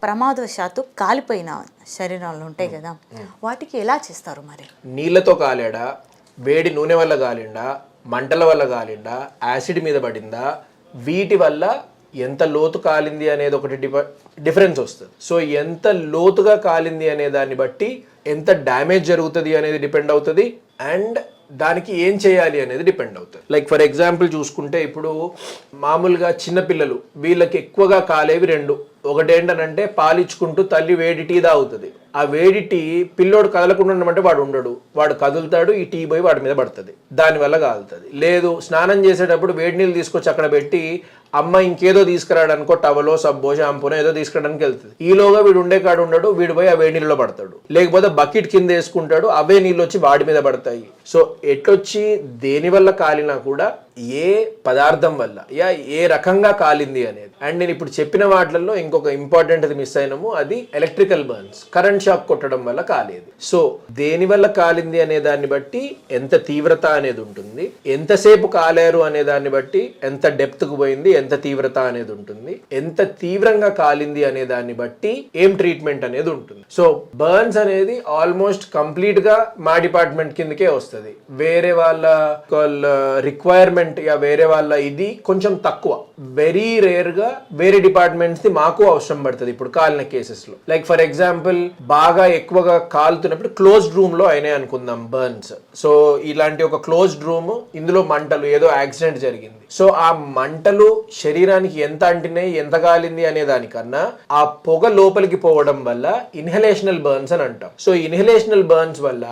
ప్రమాదవశాత్తు కాలిపోయిన శరీరాలు ఉంటాయి కదా, వాటికి ఎలా చేస్తారు మరి? నీళ్ళతో కాలేడా, వేడి నూనె వల్ల కాలిండా, మంటల వల్ల కాలిండా, యాసిడ్ మీద పడిందా, వీటి వల్ల ఎంత లోతు కాలింది అనేది ఒకటి డిఫరెన్స్ వస్తుంది. సో ఎంత లోతుగా కాలింది అనే దాన్ని బట్టి ఎంత డ్యామేజ్ జరుగుతుంది అనేది డిపెండ్ అవుతుంది, అండ్ దానికి ఏం చేయాలి అనేది డిపెండ్ అవుతుంది. లైక్ ఫర్ ఎగ్జాంపుల్ చూసుకుంటే ఇప్పుడు మామూలుగా చిన్నపిల్లలు వీళ్ళకి ఎక్కువగా కాలేవి రెండు. ఒకటి ఏంటనంటే పాలిచ్చుకుంటూ తల్లి వేడి టీ తాగుతుంది. ఆ వేడి టీ పిల్లోడు కదలకుండా ఉండమంటే వాడు ఉండడు, వాడు కదులుతాడు, ఈ టీ పోయి వాడి మీద పడుతుంది, దానివల్ల కాలుతుంది. లేదు స్నానం చేసేటప్పుడు వేడి నీళ్ళు తీసుకొచ్చి అక్కడ పెట్టి అమ్మ ఇంకేదో తీసుకురాడనుకో, టవలో సబ్బో షాంపూనో ఏదో తీసుకురావడానికి వెళ్తుంది. ఈలోగా వీడు ఉండే కాడు ఉండడు, వీడు పోయి ఆ వేడి నీళ్ళలో పడతాడు. లేకపోతే బకెట్ కింద వేసుకుంటాడు, అవే నీళ్ళు వచ్చి వాడి మీద పడతాయి. సో ఎట్లొచ్చి దేనివల్ల కాలినా కూడా ఏ పదార్థం వల్ల ఏ రకంగా కాలింది అనేది. అండ్ నేను ఇప్పుడు చెప్పిన వాటిల్లో ఇంకొక ఇంపార్టెంట్ అది మిస్ అయినాము, అది ఎలక్ట్రికల్ బర్న్స్, కరెంట్ షాక్ కొట్టడం వల్ల కాలేదు. సో దేని వల్ల కాలింది అనే దాన్ని బట్టి ఎంత తీవ్రత అనేది ఉంటుంది, ఎంతసేపు కాలేరు అనే దాన్ని బట్టి ఎంత డెప్త్కు పోయింది, ఎంత తీవ్రత అనేది ఉంటుంది, ఎంత తీవ్రంగా కాలింది అనే దాన్ని బట్టి ఏం ట్రీట్మెంట్ అనేది ఉంటుంది. సో బర్న్స్ అనేది ఆల్మోస్ట్ కంప్లీట్ గా మా డిపార్ట్మెంట్ కిందకే వస్తుంది. వేరే వాళ్ళ రిక్వైర్మెంట్ వేరే వాళ్ళ ఇది కొంచెం తక్కువ. వెరీ రేర్ గా వేరే డిపార్ట్మెంట్స్ ది మాకు అవసరం పడుతుంది ఇప్పుడు కాలిన కేసెస్ లో. లైక్ ఫర్ ఎగ్జాంపుల్ బాగా ఎక్కువగా కాలుతున్నప్పుడు క్లోజ్డ్ రూమ్ లో అయినాయి అనుకుందాం బర్న్స్. సో ఇలాంటి ఒక క్లోజ్డ్ రూమ్, ఇందులో మంటలు, ఏదో యాక్సిడెంట్ జరిగింది. సో ఆ మంటలు శరీరానికి ఎంత అంటినాయి, ఎంత కాలింది అనే దానికన్నా ఆ పొగ లోపలికి పోవడం వల్ల ఇన్హలేషనల్ బర్న్స్ అని అంటాం. సో ఇన్హలేషనల్ బర్న్స్ వల్ల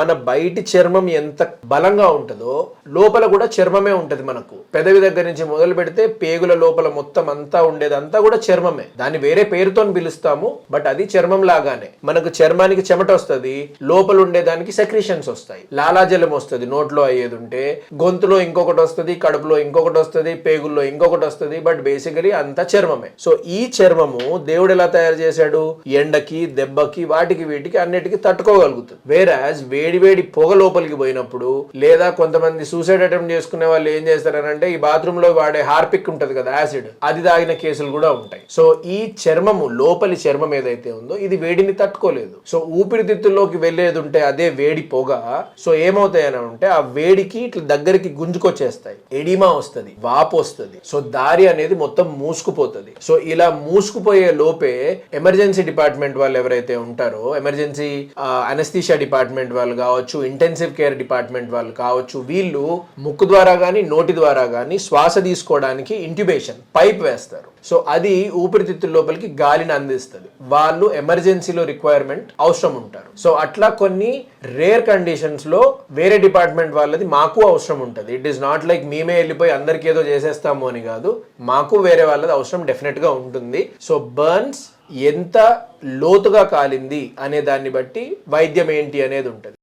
మన బయటి చర్మం ఎంత బలంగా ఉంటుందో లోపల కూడా చర్మమే ఉంటది. మనకు పెదవి దగ్గర నుంచి మొదలు పెడితే పేగుల లోపల మొత్తం అంతా ఉండేది అంతా కూడా చర్మమే. దాన్ని వేరే పేరుతో పిలుస్తాము, బట్ అది చర్మం లాగానే. మనకు చర్మానికి చెమట వస్తుంది, లోపల ఉండేదానికి సెక్రీషన్స్ వస్తాయి, లాలాజలం వస్తుంది, నోట్లో అయ్యేది ఉంటే గొంతులో ఇంకొకటి వస్తుంది, కడుపులో ఇంకొకటి వస్తుంది, పేగుల్లో ఇంకొకటి వస్తుంది, బట్ బేసికలీ అంతా చర్మమే. సో ఈ చర్మము దేవుడు ఎలా తయారు చేశాడు, ఎండకి, దెబ్బకి, వాటికి వీటికి అన్నిటికీ తట్టుకోగలుగుతుంది. వేరాజ్ వేడి వేడి పొగ లోపలికి పోయినప్పుడు, లేదా కొంతమంది సూసైడ్ అటెంప్ట్ చేసుకునే వాళ్ళు ఏం చేస్తారనంటే ఈ బాత్రూమ్ లో వాడే హార్పిక్ ఉంటది కదా, యాసిడ్, అది తాగిన కేసులు కూడా ఉంటాయి. సో ఈ చర్మము, లోపలి చర్మం ఏదైతే ఉందో ఇది వేడిని తట్టుకోలేదు. సో ఊపిరితిత్తుల్లోకి వెళ్ళేది ఉంటే అదే వేడి పొగ, సో ఏమవుతాయని ఉంటే ఆ వేడికి ఇట్లా దగ్గరికి గుంజుకొచ్చేస్తాయి, ఎడిమా వస్తుంది, వాపు వస్తుంది. సో దారి అనేది మొత్తం మూసుకుపోతుంది. సో ఇలా మూసుకుపోయే లోపే ఎమర్జెన్సీ డిపార్ట్మెంట్ వాళ్ళు ఎవరైతే ఉంటారో, ఎమర్జెన్సీ అనస్థీషియా డిపార్ట్మెంట్ వాళ్ళు కావచ్చు, ఇంటెన్సివ్ కేర్ డిపార్ట్మెంట్ వాళ్ళు కావచ్చు, వీళ్ళు ముక్కు ద్వారా గానీ నోటి ద్వారా గానీ శ్వాస తీసుకోవడానికి ఇంట్యుబేషన్ పైప్ వేస్తారు. సో అది ఊపిరితిత్తుల లోపలికి గాలిని అందిస్తుంది. వాళ్ళు ఎమర్జెన్సీలో రిక్వైర్మెంట్ అవసరం ఉంటారు. సో అట్లా కొన్ని రేర్ కండిషన్స్ లో వేరే డిపార్ట్మెంట్ వాళ్ళది మాకు అవసరం ఉంటుంది. ఇట్ ఈస్ నాట్ లైక్ మేమే వెళ్ళిపోయి అందరికి ఏదో చేసేస్తాము అని కాదు, మాకు వేరే వాళ్ళది అవసరం డెఫినెట్ గా ఉంటుంది. సో బర్న్స్ ఎంత లోతుగా కాలింది అనే దాన్ని బట్టి వైద్యం ఏంటి అనేది ఉంటుంది.